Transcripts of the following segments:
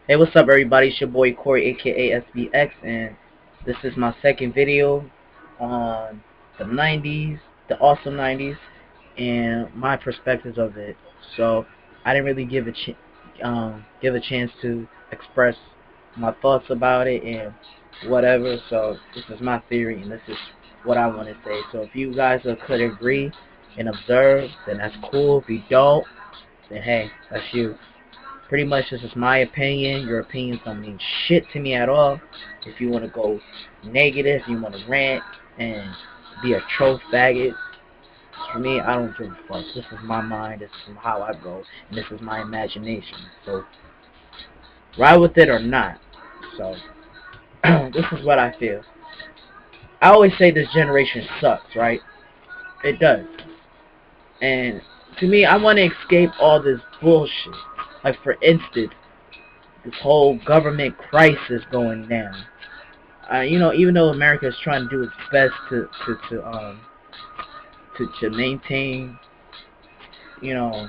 Hey, what's up, everybody? It's your boy Corey, aka SBX, and this is my second video on the 90s, the awesome 90s, and my perspectives of it. So I didn't really give a chance to express my thoughts about it and whatever. So this is my theory, and this is what I want to say. So if you guys could agree and observe, then that's cool. If you don't, then hey, that's you. Pretty much this is my opinion. Your opinions don't mean shit to me at all. If you want to go negative, you want to rant and be a troll faggot, for me, I don't give a fuck. This is my mind. This is how I go. And this is my imagination. So, ride with it or not. So, this is what I feel. I always say this generation sucks, right? It does. And to me, I want to escape all this bullshit. Like, for instance, this whole government crisis going down. Even though America is trying to do its best to maintain, you know,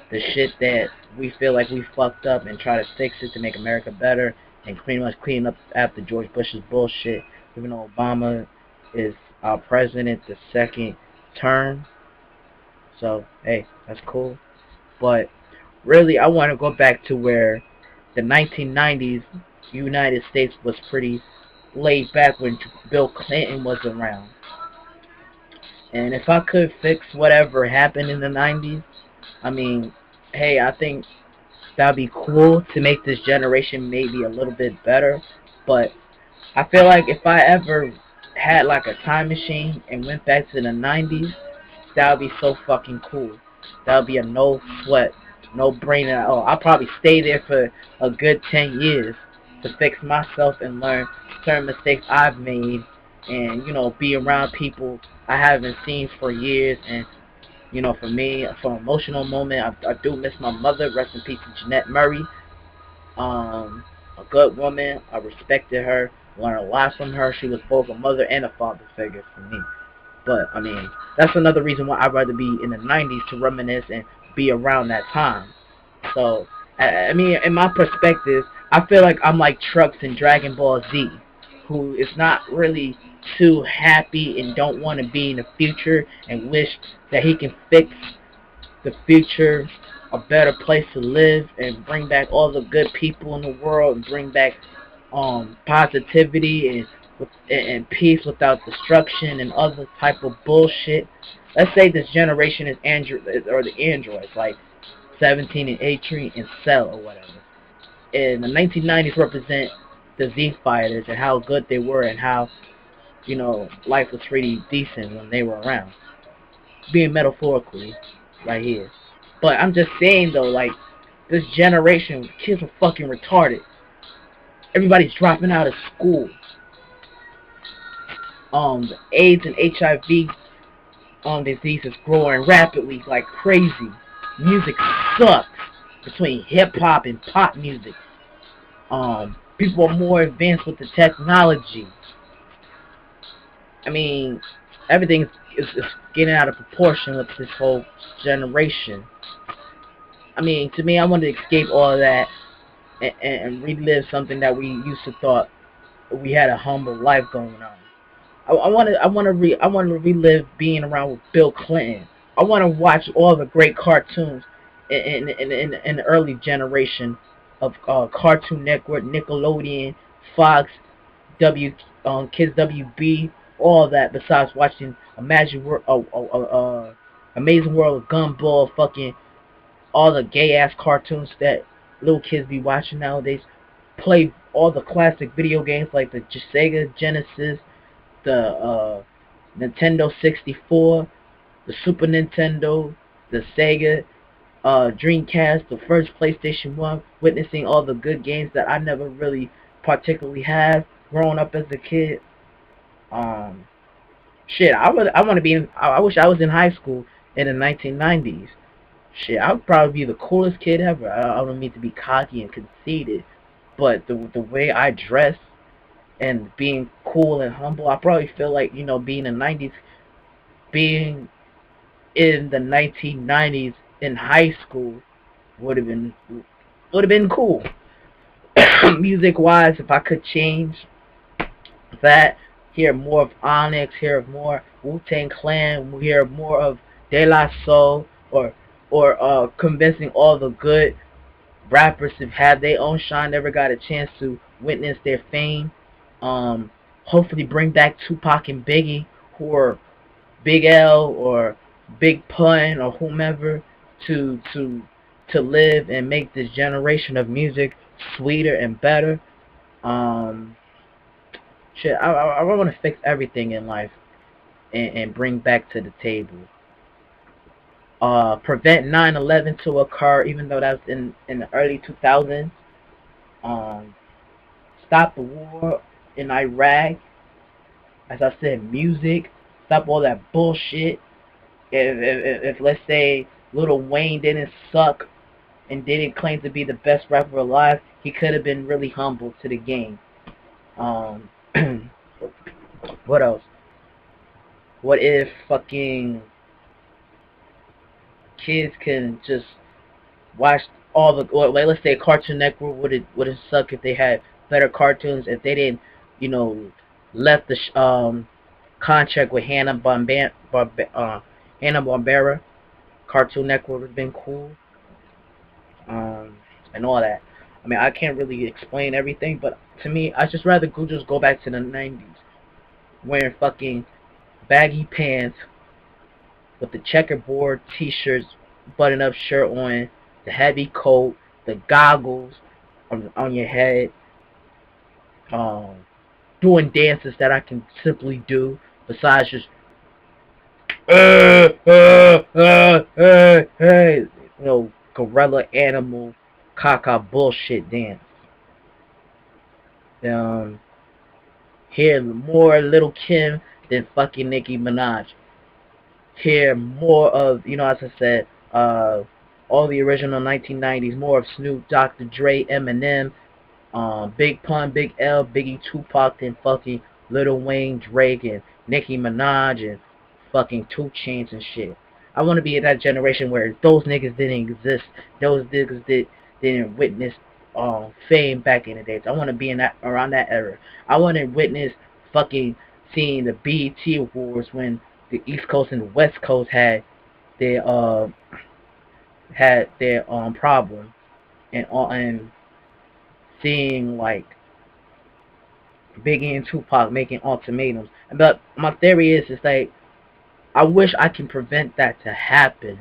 the shit that we feel like we fucked up and try to fix it to make America better and pretty much clean up after George Bush's bullshit. Even though Obama is our president the second term, so hey, that's cool. But really, I want to go back to where the 1990s United States was pretty laid back when Bill Clinton was around. And if I could fix whatever happened in the 90s, I mean, hey, I think that'd be cool to make this generation maybe a little bit better. But I feel like if I ever had like a time machine and went back to the 90s, that would be so fucking cool. That would be a no sweat, no brain at all. I'll probably stay there for a good 10 years to fix myself and learn certain mistakes I've made, and be around people I haven't seen for years. And for me, for an emotional moment, I do miss my mother. Rest in peace to Jeanette Murray. A good woman. I respected her, learned a lot from her. She was both a mother and a father figure for me. But I mean, that's another reason why I'd rather be in the 90s to reminisce and be around that time. So, I mean, in my perspective, I feel like I'm like Trunks in Dragon Ball Z, who is not really too happy and don't want to be in the future and wish that he can fix the future a better place to live and bring back all the good people in the world and bring back positivity and peace without destruction and other type of bullshit. Let's say this generation is Android or the androids like 17 and 18 and Cell or whatever. And the 1990s represent the Z fighters and how good they were and how life was pretty decent when they were around. Being metaphorically right here. But I'm just saying though, like this generation, kids are fucking retarded. Everybody's dropping out of school. The AIDS and HIV disease is growing rapidly like crazy. Music sucks between hip hop and pop music. People are more advanced with the technology. I mean, everything is getting out of proportion with this whole generation. I mean, to me, I want to escape all of that and relive something that we used to thought we had a humble life going on. I want to relive being around with Bill Clinton. I want to watch all the great cartoons in the early generation of Cartoon Network, Nickelodeon, Fox, W, Kids WB, all that. Besides watching Amazing World of Gumball, fucking all the gay ass cartoons that little kids be watching nowadays. Play all the classic video games like the Sega Genesis, the Nintendo 64, the Super Nintendo, the Sega Dreamcast, the first PlayStation 1, witnessing all the good games that I never really particularly had growing up as a kid. Shit, I want to be in. I wish I was in high school in the 1990s. Shit, I would probably be the coolest kid ever. I don't mean to be cocky and conceited, but the way I dress and being cool and humble, I probably feel like being in the 90s, being in the 1990s in high school would have been cool. Music wise, if I could change that, hear more of Onyx, hear more Wu-Tang Clan, hear more of De La Soul, or convincing all the good rappers who've had their own shine, never got a chance to witness their fame. Um, Hopefully bring back Tupac and Biggie, who are Big L or Big Pun or whomever, to live and make this generation of music sweeter and better. Um, I want to fix everything in life and bring back to the table. Prevent 9/11 to occur, even though that was in the early 2000s. Um, Stop the war in Iraq. As I said, music. Stop all that bullshit. If let's say Lil Wayne didn't suck and didn't claim to be the best rapper alive, he could have been really humble to the game. Um, what else? What if fucking kids can just watch all the, like, let's say Cartoon Network would have suck if they had better cartoons, if they didn't, you know, left the contract with Hanna Barbera. Cartoon Network would have been cool, and all that. I mean, I can't really explain everything, but to me, I just rather just go back to the 90s, wearing fucking baggy pants with the checkerboard t-shirts, button-up shirt on, the heavy coat, the goggles on your head, um, doing dances that I can simply do besides just hey, gorilla animal caca bullshit dance. Um, Hear more Little Kim than fucking Nicki Minaj. Hear more of, as I said, all the original 1990s, more of Snoop, Dr. Dre, Eminem, Big Pun, Big L, Biggie, Tupac, and fucking Lil Wayne, Drake, and Nicki Minaj, and fucking 2 Chainz and shit. I want to be in that generation where those niggas didn't exist. Those niggas didn't witness fame back in the days. I want to be in that, around that era. I want to witness fucking seeing the BET Awards when the East Coast and the West Coast their uh had their problem, and seeing like Biggie and Tupac making ultimatums. But my theory is like, I wish I can prevent that to happen,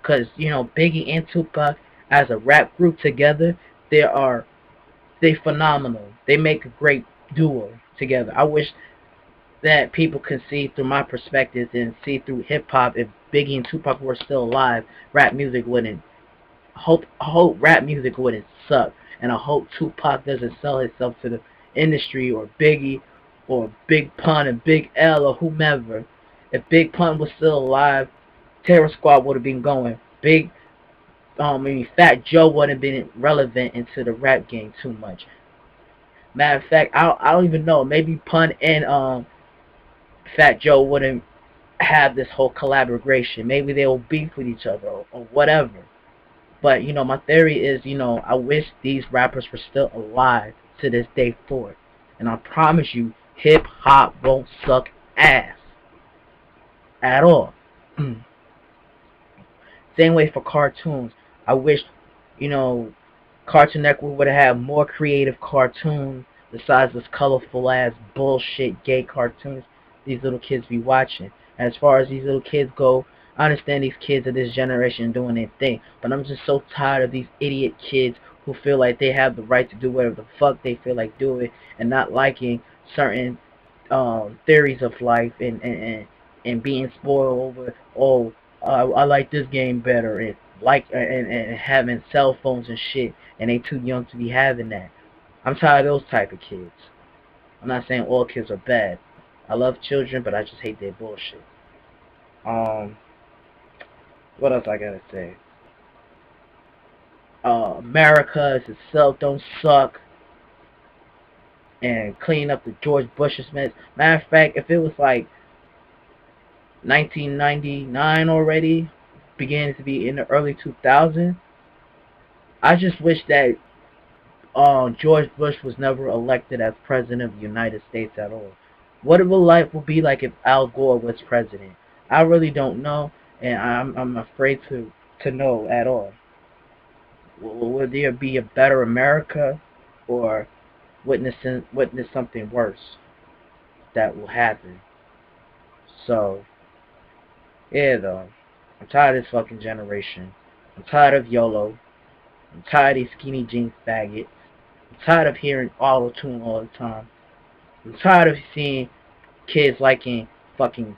cause Biggie and Tupac as a rap group together, they phenomenal. They make a great duo together. I wish that people can see through my perspective and see through hip hop. If Biggie and Tupac were still alive, rap music wouldn't. I hope rap music wouldn't suck, and I hope Tupac doesn't sell himself to the industry, or Biggie, or Big Pun and Big L, or whomever. If Big Pun was still alive, Terror Squad would have been going. Fat Joe wouldn't have been relevant into the rap game too much. Matter of fact, I don't even know. Maybe Pun and Fat Joe wouldn't have this whole collaboration. Maybe they will beef with each other, or whatever. But my theory is, I wish these rappers were still alive to this day forward. And I promise you, hip hop won't suck ass at all. Same way for cartoons. I wish, you know, Cartoon Network would have had more creative cartoons besides this colorful ass bullshit gay cartoons these little kids be watching. As far as these little kids go, I understand these kids of this generation doing their thing, but I'm just so tired of these idiot kids who feel like they have the right to do whatever the fuck they feel like doing, and not liking certain theories of life, and being spoiled over, I like this game better, and having cell phones and shit, and they too young to be having that. I'm tired of those type of kids. I'm not saying all kids are bad. I love children, but I just hate their bullshit. Um, what else I gotta say? America as itself don't suck, and clean up the George Bush's mess. Matter of fact, if it was like 1999 already, beginning to be in the early 2000s, I just wish that George Bush was never elected as president of the United States at all. What will life will be like if Al Gore was president? I really don't know, and I'm afraid to know at all. Will there be a better America, or witness something worse that will happen? So yeah, though, I'm tired of this fucking generation. I'm tired of YOLO. I'm tired of these skinny jeans faggots. I'm tired of hearing auto-tune all the time. I'm tired of seeing kids liking fucking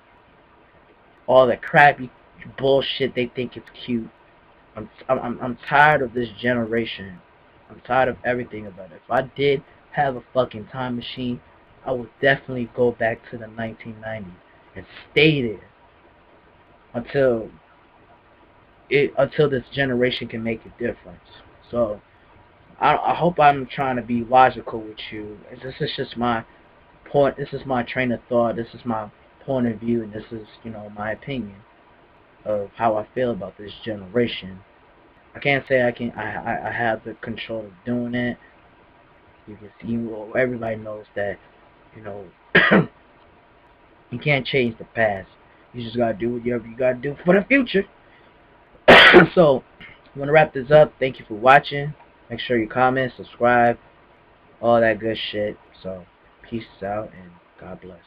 all the crappy bullshit they think is cute. I'm tired of this generation. I'm tired of everything about it. If I did have a fucking time machine, I would definitely go back to the 1990s and stay there until until this generation can make a difference. So I hope I'm trying to be logical with you. This is just my point. This is my train of thought. This is my point of view, and this is, my opinion of how I feel about this generation. I can't say I have the control of doing it. You can see, everybody knows that, you know you can't change the past. You just gotta do whatever you gotta do for the future. So I'm gonna wrap this up. Thank you for watching. Make sure you comment, subscribe, all that good shit. So peace out and God bless.